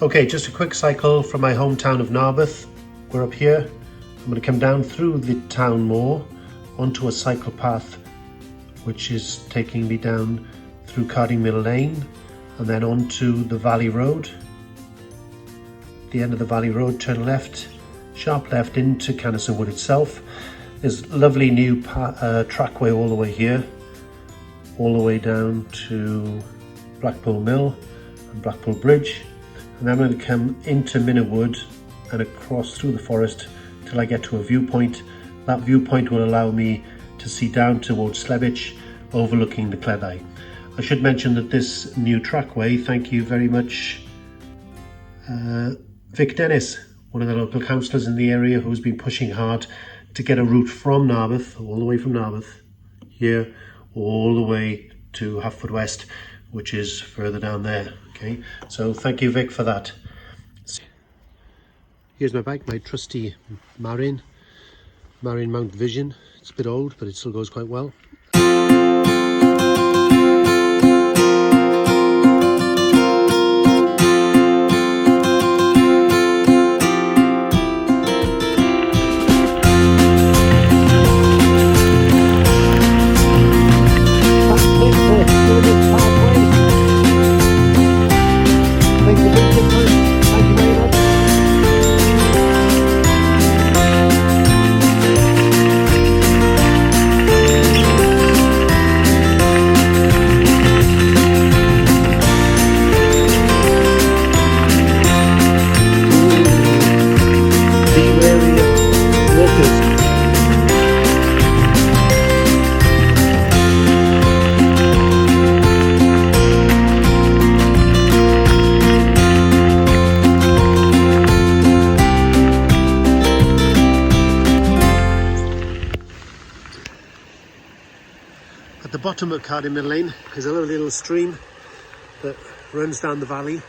Okay, just a quick cycle from my hometown of Narberth. We're up here. I'm going to come down through the town moor onto a cycle path which is taking me down through Cardingmill Lane and then onto the Valley Road. At the end of the Valley Road, turn left, sharp left into Canaston Wood itself. There's lovely new trackway all the way here, all the way down to Blackpool Mill and Blackpool Bridge. And then I'm going to come into Minnow Wood and across through the forest till I get to a viewpoint. That viewpoint will allow me to see down towards Slebich, overlooking the Cleddau. I should mention that this new trackway, thank you very much Vic Dennis, one of the local councillors in the area, who's been pushing hard to get a route from Narberth, all the way from Narberth, here, all the way to Haverfordwest, which is further down there. Okay, so thank you, Vic, for that. Here's my bike, my trusty Marin Mount Vision. It's a bit old, but it still goes quite well. At the bottom of Cardingmill Lane is a lovely little stream that runs down the valley.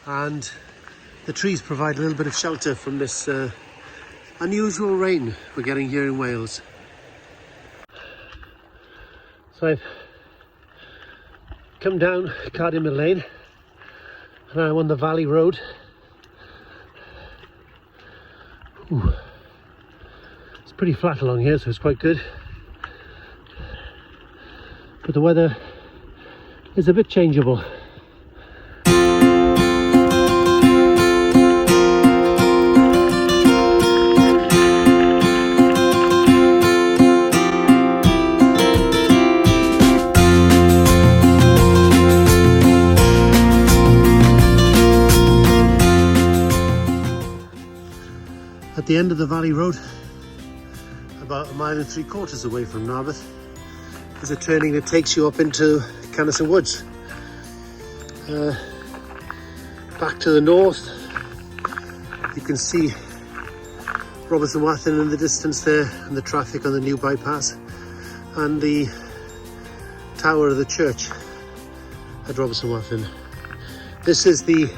And the trees provide a little bit of shelter from this unusual rain we're getting here in Wales. So I've come down Cardingmill Lane and I'm on the Valley Road. Ooh. Pretty flat along here, so it's quite good, but the weather is a bit changeable. At the end of the Valley Road, about 1.75 miles away from Narberth, is a turning that takes you up into Canaston Woods. Back to the north, you can see Robertson Wathen in the distance there, and the traffic on the new bypass, and the tower of the church at Robertson Wathen. This is the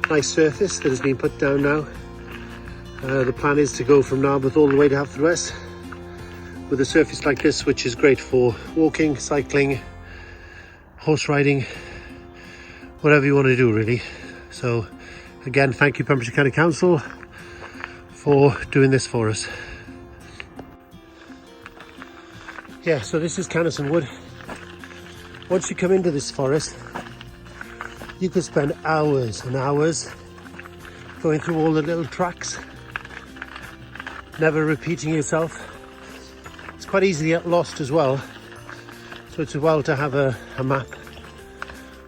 nice surface that has been put down now. The plan is to go from Narberth all the way to Haverfordwest with a surface like this, which is great for walking, cycling, horse riding, whatever you want to do really. So again, thank you Pembrokeshire County Council for doing this for us. Yeah, so this is Canaston Wood. Once you come into this forest, you could spend hours and hours going through all the little tracks, never repeating yourself. It's quite easy to get lost as well, so it's well to have a map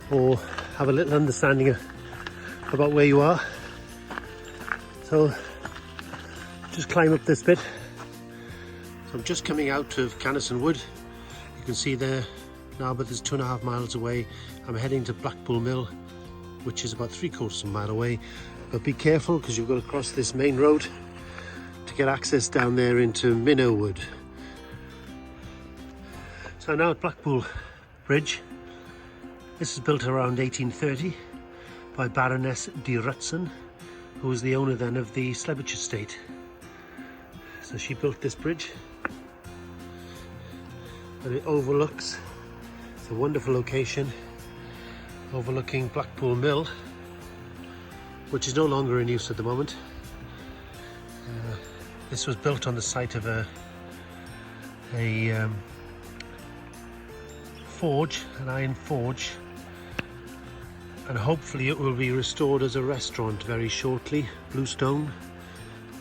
or have a little understanding about where you are. So just climb up this bit. So I'm just coming out of Canaston Wood. You can see there Narberth is 2.5 miles away. I'm heading to Blackpool Mill, which is about 3/4 mile away, but be careful because you've got to cross this main road to get access down there into Minnow Wood. So now at Blackpool Bridge. This is built around 1830 by Baroness de Rutson, who was the owner then of the Slebich estate. So she built this bridge and it overlooks a wonderful location overlooking Blackpool Mill, which is no longer in use at the moment. This was built on the site of a forge, an iron forge, and hopefully it will be restored as a restaurant very shortly. Bluestone,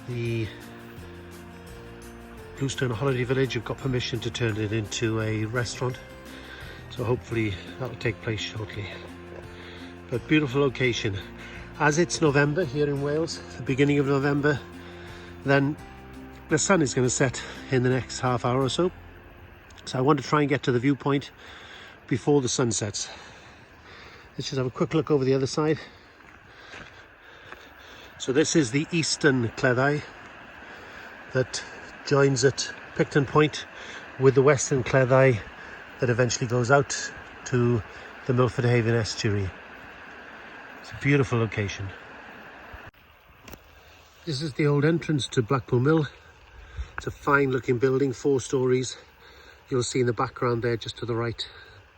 the Bluestone Holiday Village, have got permission to turn it into a restaurant, so hopefully that will take place shortly. But beautiful location. As it's November here in Wales, the beginning of November, then the sun is going to set in the next half hour or so. So I want to try and get to the viewpoint before the sun sets. Let's just have a quick look over the other side. So this is the eastern Cleddau that joins at Picton Point with the western Cleddau that eventually goes out to the Milford Haven estuary. It's a beautiful location. This is the old entrance to Blackpool Mill. It's a fine looking building, 4 stories. You'll see in the background there, just to the right,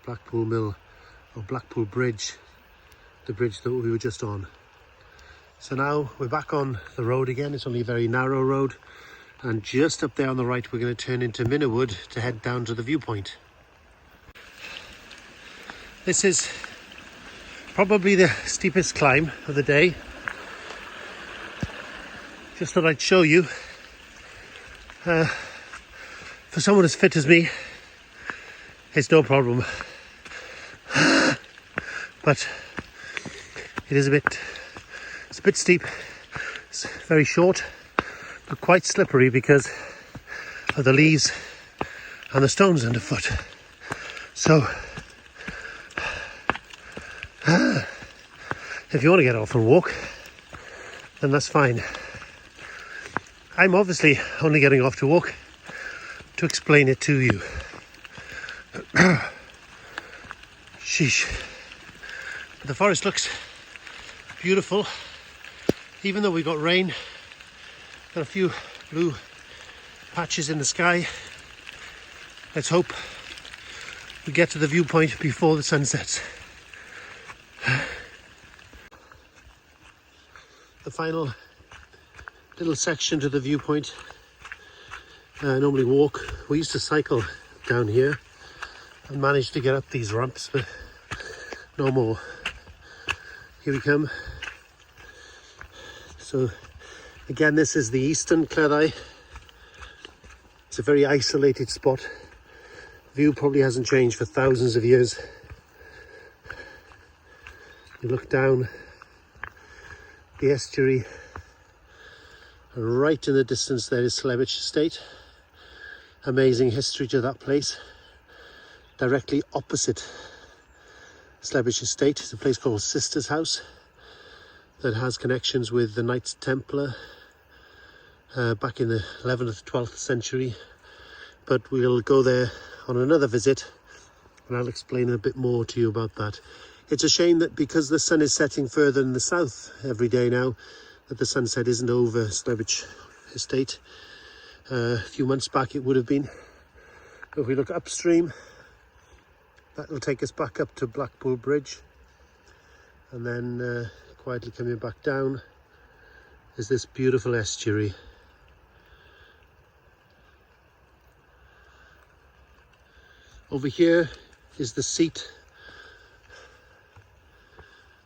Blackpool Mill, or Blackpool Bridge, the bridge that we were just on. So now we're back on the road again. It's only a very narrow road, and just up there on the right we're going to turn into Minnawood to head down to the viewpoint. This is probably the steepest climb of the day. Just thought I'd show you. For someone as fit as me, it's no problem. But it is a bit steep. It's very short, but quite slippery because of the leaves and the stones underfoot. So if you want to get off and walk, then that's fine. I'm obviously only getting off to walk to explain it to you. Sheesh. But the forest looks beautiful, even though we got rain. Got a few blue patches in the sky. Let's hope we get to the viewpoint before the sun sets. The final little section to the viewpoint. Normally walk. We used to cycle down here and managed to get up these ramps, but no more. Here we come. So again, this is the eastern Cleddau. It's a very isolated spot. View probably hasn't changed for thousands of years. You look down the estuary, and right in the distance there is Cleddau Estate. Amazing history to that place. Directly opposite Cleddau Estate is a place called Sister's House that has connections with the Knights Templar back in the 11th, 12th century. But we'll go there on another visit and I'll explain a bit more to you about that. It's a shame that because the sun is setting further in the south every day now, that the sunset isn't over Cleddau Estate. A few months back it would have been. If we look upstream, that will take us back up to Blackpool Bridge, and then quietly coming back down is this beautiful estuary. Over here is the seat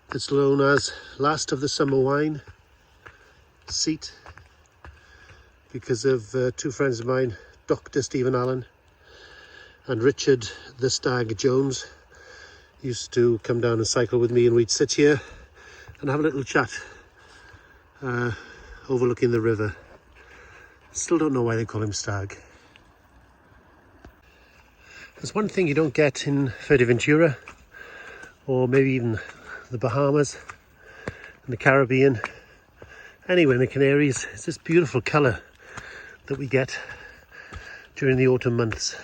that's known as Last of the Summer Wine seat, because of 2 friends of mine, Dr. Stephen Allen and Richard the Stag Jones, used to come down and cycle with me, and we'd sit here and have a little chat overlooking the river. Still don't know why they call him Stag. There's one thing you don't get in Fuerteventura, or maybe even the Bahamas and the Caribbean, anywhere in the Canaries, is this beautiful colour that we get during the autumn months.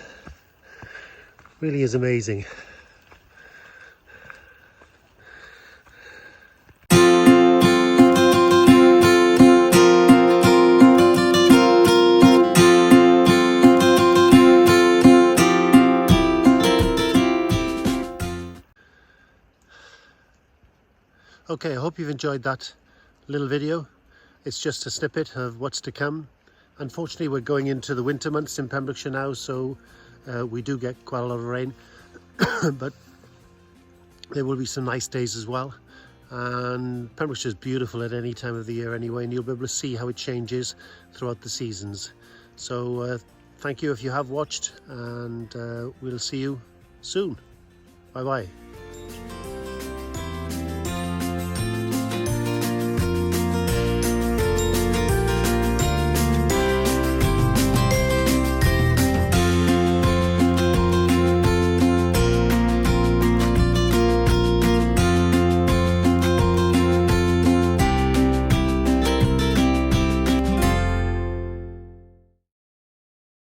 Really is amazing. Okay, I hope you've enjoyed that little video. It's just a snippet of what's to come. Unfortunately, we're going into the winter months in Pembrokeshire now, so we do get quite a lot of rain, but there will be some nice days as well. And Pembrokeshire is beautiful at any time of the year anyway, and you'll be able to see how it changes throughout the seasons. So thank you if you have watched, and we'll see you soon. Bye bye.